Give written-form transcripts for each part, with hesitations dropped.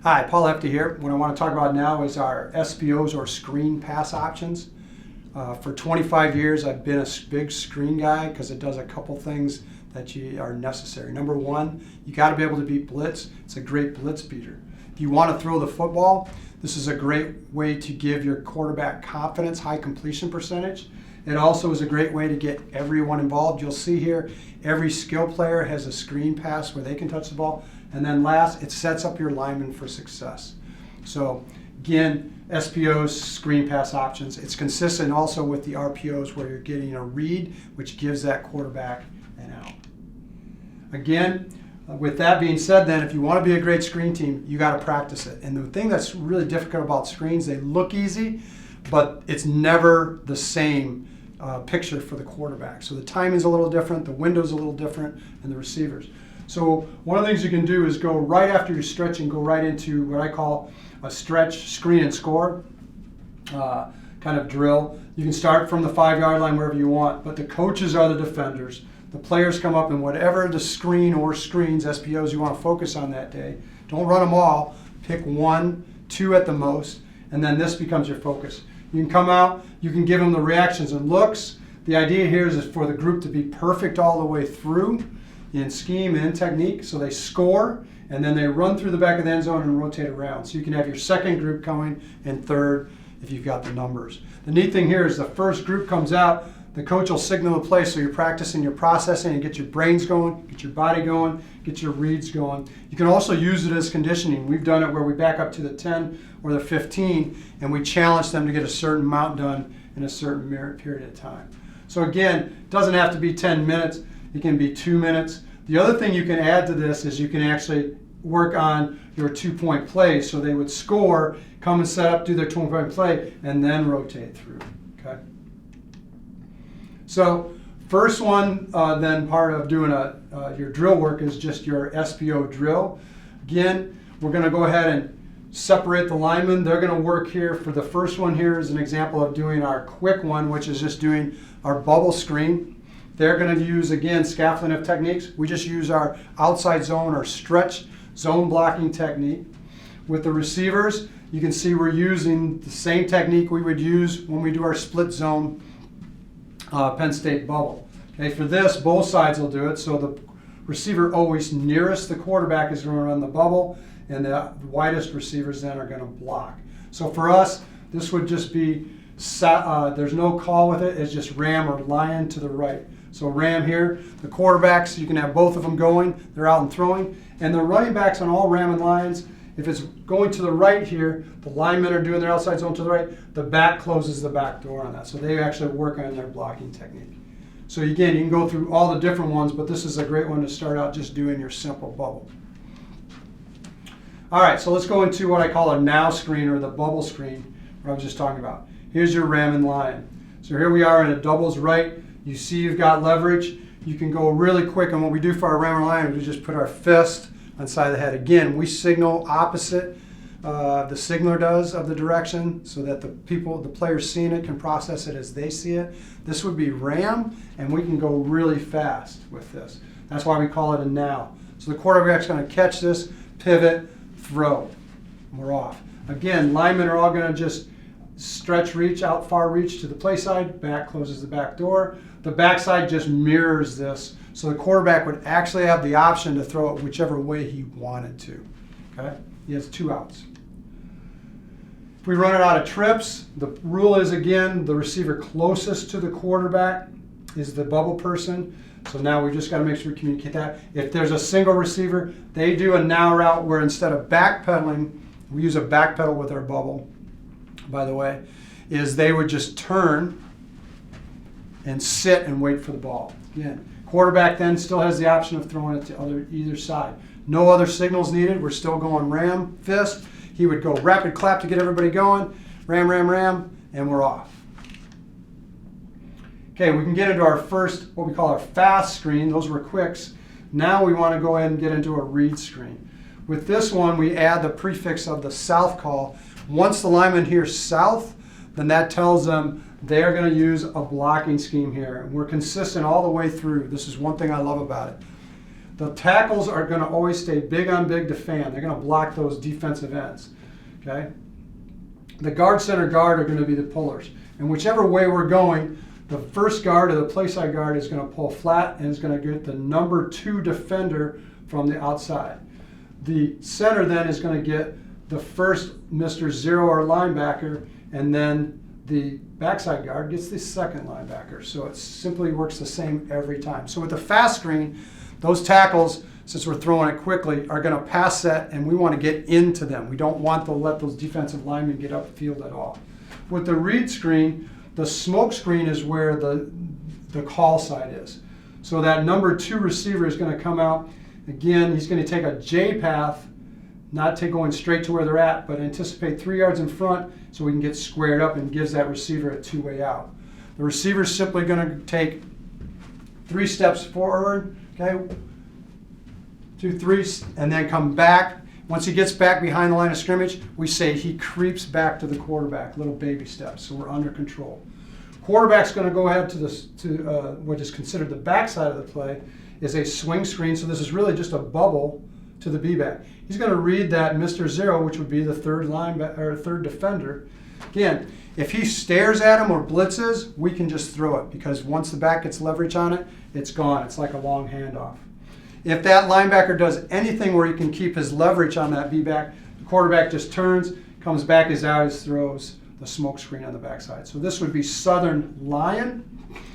Hi, Paul Hefty here. What I want to talk about now is our SPOs or screen pass options. For 25 years, I've been a big screen guy because it does a couple things that are necessary. Number one, you got to be able to beat blitz. It's a great blitz beater. If you want to throw the football, this is a great way to give your quarterback confidence, high completion percentage. It also is a great way to get everyone involved. You'll see here, every skill player has a screen pass where they can touch the ball. And then last, it sets up your lineman for success. So again, SPOs, screen pass options. It's consistent also with the RPOs where you're getting a read, which gives that quarterback an out. Again, with that being said then, if you want to be a great screen team, you got to practice it. And the thing that's really difficult about screens, they look easy, but it's never the same picture for the quarterback. So the timing's a little different, the window's a little different, and the receivers. So one of the things you can do is go right after your stretch and go right into what I call a stretch, screen, and score kind of drill. You can start from the 5-yard line wherever you want, but the coaches are the defenders. The players come up and whatever the screen or screens, SPOs you want to focus on that day, don't run them all, pick 1, 2 at the most, and then this becomes your focus. You can come out, you can give them the reactions and looks. The idea here is for the group to be perfect all the way through in scheme and technique, so they score and then they run through the back of the end zone and rotate around. So you can have your second group going and third if you've got the numbers. The neat thing here is the first group comes out, the coach will signal the play, so you're practicing your processing and get your brains going, get your body going, get your reads going. You can also use it as conditioning. We've done it where we back up to the 10 or the 15 and we challenge them to get a certain amount done in a certain period of time. So again, it doesn't have to be 10 minutes, it can be 2 minutes. The other thing you can add to this is you can actually work on your 2-point plays. So they would score, come and set up, do their 2-point play, and then rotate through. Okay. So first one, then part of doing your drill work is just your SPO drill. Again, we're going to go ahead and separate the linemen. They're going to work here. For the first one here is an example of doing our quick one, which is just doing our bubble screen. They're going to use, again, scaffolding of techniques. We just use our outside zone or stretch zone blocking technique. With the receivers, you can see we're using the same technique we would use when we do our split zone Penn State bubble. Okay, for this, both sides will do it. So the receiver always nearest the quarterback is going to run the bubble, and the widest receivers then are going to block. So for us, this would just be, there's no call with it. It's just ram or lion to the right. So ram here, the quarterbacks, you can have both of them going. They're out and throwing. And the running backs on all ram and lions, if it's going to the right here, the linemen are doing their outside zone to the right, the back closes the back door on that. So they actually work on their blocking technique. So again, you can go through all the different ones, but this is a great one to start out just doing your simple bubble. All right, so let's go into what I call a now screen or the bubble screen, where I was just talking about. Here's your ram and lion. So here we are in a doubles right. You see you've got leverage. You can go really quick, and what we do for our ram and lion is we just put our fist on the side of the head. Again, we signal opposite the signaler does of the direction so that the players seeing it can process it as they see it. This would be ram, and we can go really fast with this. That's why we call it a now. So the quarterback's going to catch this, pivot, throw. We're off. Again, linemen are all going to just stretch, reach, out far reach to the play side, back closes the back door. The backside just mirrors this, so the quarterback would actually have the option to throw it whichever way he wanted to. Okay? He has 2 outs. If we run it out of trips, the rule is, again, the receiver closest to the quarterback is the bubble person. So now we just got to make sure we communicate that. If there's a single receiver, they do a now route where instead of backpedaling, we use a backpedal with our bubble, by the way, is they would just turn and sit and wait for the ball. Again, quarterback then still has the option of throwing it to either side. No other signals needed. We're still going ram, fist. He would go rapid clap to get everybody going. Ram, ram, ram, and we're off. Okay, we can get into our first, what we call our fast screen. Those were quicks. Now we want to go ahead and get into a read screen. With this one, we add the prefix of the south call. Once the lineman hears south, then that tells them they're going to use a blocking scheme here. And we're consistent all the way through. This is one thing I love about it. The tackles are going to always stay big on big to fan. They're going to block those defensive ends. Okay? The guard, center guard are going to be the pullers. And whichever way we're going, the first guard or the play side guard is going to pull flat and is going to get the number 2 defender from the outside. The center then is going to get the first Mr. Zero or linebacker, and then the backside guard gets the second linebacker. So it simply works the same every time. So with the fast screen, those tackles, since we're throwing it quickly, are going to pass set, and we want to get into them. We don't want to let those defensive linemen get upfield at all. With the read screen, the smoke screen is where the call side is. So that number 2 receiver is going to come out. Again, he's going to take a J path, not going straight to where they're at, but anticipate 3 yards in front so we can get squared up and gives that receiver a 2-way out. The receiver is simply going to take 3 steps forward, okay, 2, 3, and then come back. Once he gets back behind the line of scrimmage, we say he creeps back to the quarterback, little baby steps, so we're under control. Quarterback's going to go ahead to what is considered the backside of the play, is a swing screen, so this is really just a bubble to the B-back. He's going to read that Mr. Zero, which would be the third defender. Again, if he stares at him or blitzes, we can just throw it, because once the back gets leverage on it, it's gone. It's like a long handoff. If that linebacker does anything where he can keep his leverage on that B-back, the quarterback just turns, comes back as out as throws the smoke screen on the backside. So this would be Southern Lion.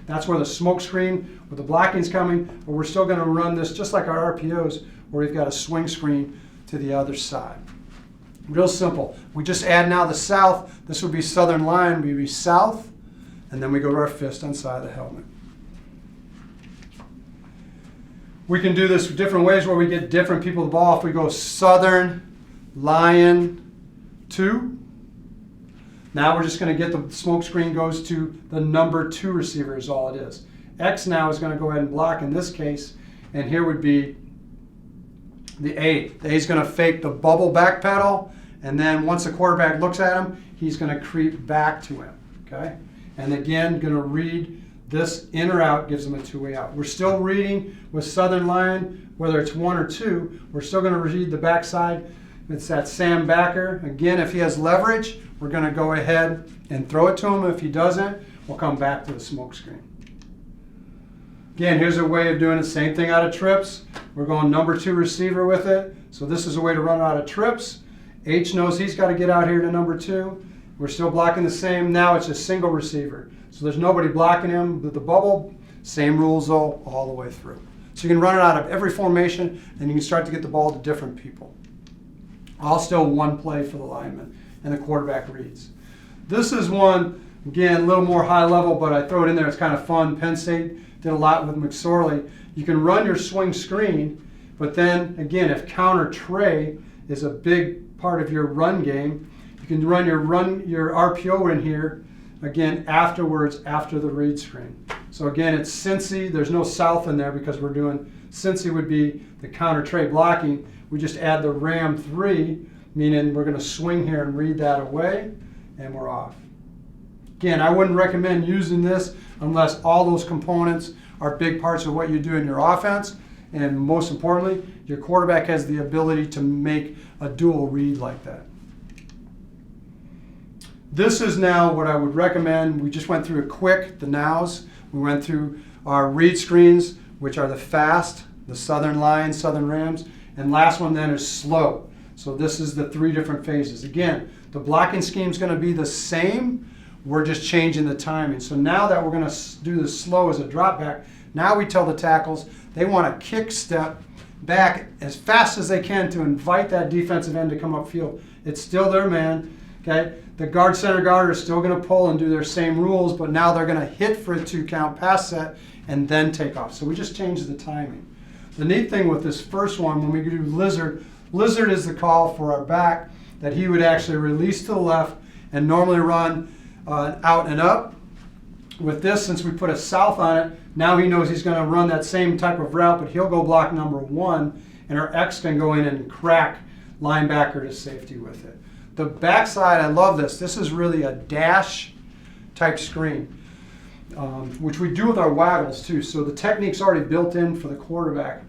That's where the smoke screen with the blocking's coming, but we're still going to run this just like our RPOs, where we've got a swing screen to the other side. Real simple. We just add now the south. This would be Southern Lion, we would be south, and then we go to our fist on side of the helmet. We can do this different ways where we get different people the ball. If we go Southern Lion 2, now we're just going to get the smoke screen goes to the number 2 receiver is all it is. X now is going to go ahead and block in this case, and here would be the A. The A is going to fake the bubble back pedal, and then once the quarterback looks at him, he's going to creep back to him. Okay? And again, going to read this in or out, gives him a 2-way out. We're still reading with Southern Lion, whether it's 1 or 2, we're still going to read the backside. It's that Sam backer. Again, if he has leverage, we're going to go ahead and throw it to him. If he doesn't, we'll come back to the smoke screen. Again, here's a way of doing the same thing out of trips. We're going number 2 receiver with it. So this is a way to run out of trips. H knows he's got to get out here to number 2. We're still blocking the same. Now it's a single receiver. So there's nobody blocking him with the bubble. Same rules though, all the way through. So you can run it out of every formation, and you can start to get the ball to different people. All still one play for the lineman, and the quarterback reads. This is one, again, a little more high level, but I throw it in there. It's kind of fun. Penn State did a lot with McSorley. You can run your swing screen, but then, again, if counter tray is a big part of your run game, you can run your RPO in here, again, afterwards, after the read screen. So again, it's Cincy. There's no south in there because we're doing, Cincy would be the counter tray blocking. We just add the Ram 3, meaning we're going to swing here and read that away, and we're off. Again, I wouldn't recommend using this unless all those components are big parts of what you do in your offense, and most importantly, your quarterback has the ability to make a dual read like that. This is now what I would recommend. We just went through a quick, the nows. We went through our read screens, which are the fast, the Southern Lions, Southern Rams, and last one then is slow. So this is the 3 different phases. Again, the blocking scheme is going to be the same. We're just changing the timing. So now that we're going to do the slow as a drop back, now we tell the tackles they want to kick step back as fast as they can to invite that defensive end to come upfield. It's still their man. Okay, the guard, center guard are still going to pull and do their same rules, but now they're going to hit for a 2-count pass set and then take off. So we just changed the timing. The neat thing with this first one, when we do Lizard, Lizard is the call for our back that he would actually release to the left and normally run out and up. With this, since we put a south on it, now he knows he's going to run that same type of route, but he'll go block number 1, and our X can go in and crack linebacker to safety with it. The backside, I love this. This is really a dash type screen, which we do with our waggles too. So the technique's already built in for the quarterback.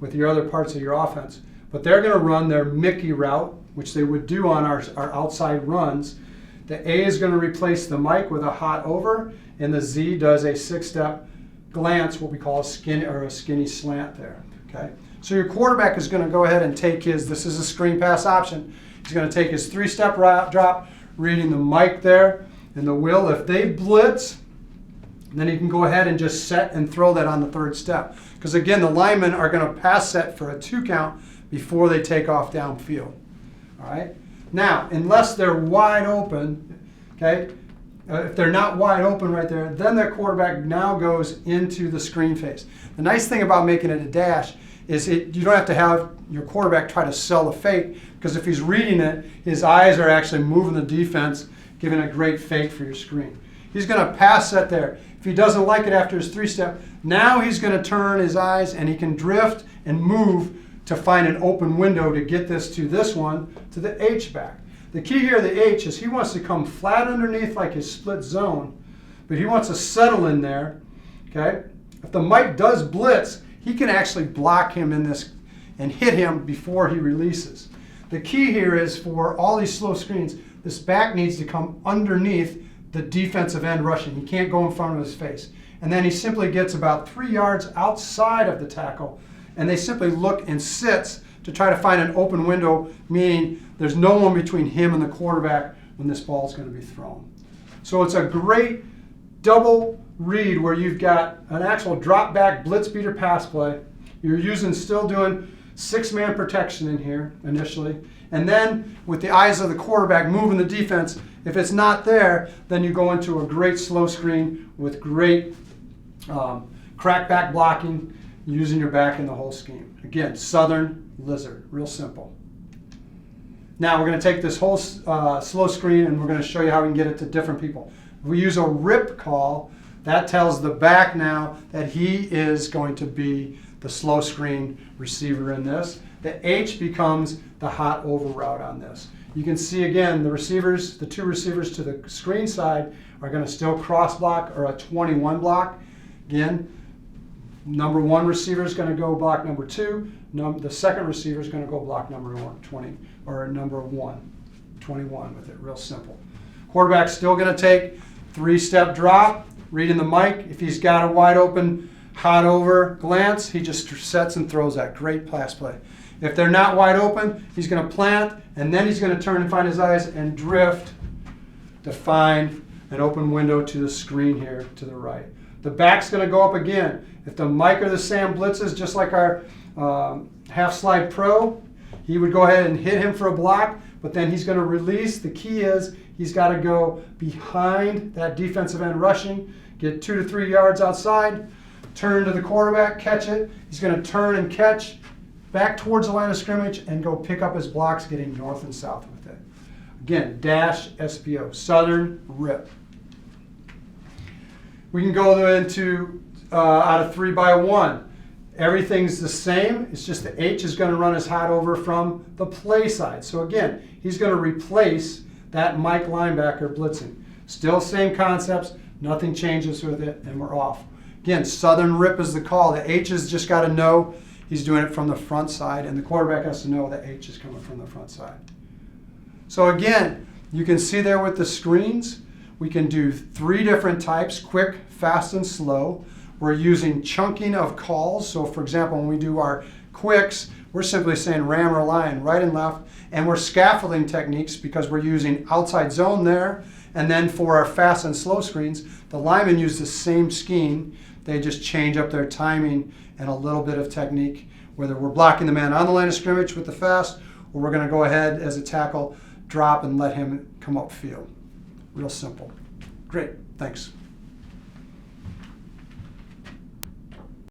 with your other parts of your offense. But they're going to run their Mickey route, which they would do on our outside runs. The A is going to replace the Mike with a hot over, and the Z does a 6-step glance, what we call a skinny slant there. Okay. So your quarterback is going to go ahead and take his, this is a screen pass option, he's going to take his 3-step drop, reading the Mike there and the will. If they blitz, then he can go ahead and just set and throw that on the 3rd step. Because again, the linemen are going to pass set for a 2 count before they take off downfield. All right. Now, unless they're wide open, okay, if they're not wide open right there, then their quarterback now goes into the screen face. The nice thing about making it a dash is you don't have to have your quarterback try to sell the fake, because if he's reading it, his eyes are actually moving the defense, giving a great fake for your screen. He's going to pass set there. If he doesn't like it after his 3-step, now he's going to turn his eyes and he can drift and move to find an open window to get this to this one, to the H back. The key here, the H, is he wants to come flat underneath like his split zone, but he wants to settle in there. Okay? If the Mike does blitz, he can actually block him in this and hit him before he releases. The key here is for all these slow screens, this back needs to come underneath the defensive end rushing. He can't go in front of his face. And then he simply gets about 3 yards outside of the tackle, and they simply look and sits to try to find an open window, meaning there's no one between him and the quarterback when this ball is going to be thrown. So it's a great double read where you've got an actual drop back blitz beater pass play. You're still doing 6-man protection in here initially. And then with the eyes of the quarterback moving the defense, if it's not there, then you go into a great slow screen with great crack back blocking, using your back in the whole scheme. Again, Southern Lizard, real simple. Now we're going to take this whole slow screen and we're going to show you how we can get it to different people. If we use a rip call, that tells the back now that he is going to be the slow screen receiver in this. The H becomes the hot over route on this. You can see again the receivers, the 2 receivers to the screen side are going to still cross block or a 21 block. Again, number 1 receiver is going to go block number 2. The second receiver is going to go block number 20 or number 21 with it. Real simple. Quarterback's still going to take 3-step drop, reading the Mike. If he's got a wide open hot over glance, he just sets and throws that. Great pass play. If they're not wide open, he's going to plant, and then he's going to turn and find his eyes and drift to find an open window to the screen here to the right. The back's going to go up again. If the Mike or the Sam blitzes, just like our half slide pro, he would go ahead and hit him for a block, but then he's going to release. The key is he's got to go behind that defensive end rushing, get 2 to 3 yards outside, turn to the quarterback, catch it. He's going to turn and catch back towards the line of scrimmage and go pick up his blocks, getting north and south with it. Again, dash SPO, Southern rip. We can go into out of 3x1. Everything's the same. It's just the H is going to run his hot over from the play side. So again, he's going to replace that Mike linebacker blitzing. Still same concepts. Nothing changes with it, and we're off. Again, Southern rip is the call. The H has just got to know he's doing it from the front side, and the quarterback has to know that H is coming from the front side. So again, you can see there with the screens, we can do 3 different types: quick, fast, and slow. We're using chunking of calls. So for example, when we do our quicks, we're simply saying ram or line, right and left, and we're scaffolding techniques because we're using outside zone there. And then for our fast and slow screens, the linemen use the same scheme. They just change up their timing and a little bit of technique, whether we're blocking the man on the line of scrimmage with the fast, or we're going to go ahead as a tackle, drop, and let him come upfield. Real simple. Great. Thanks.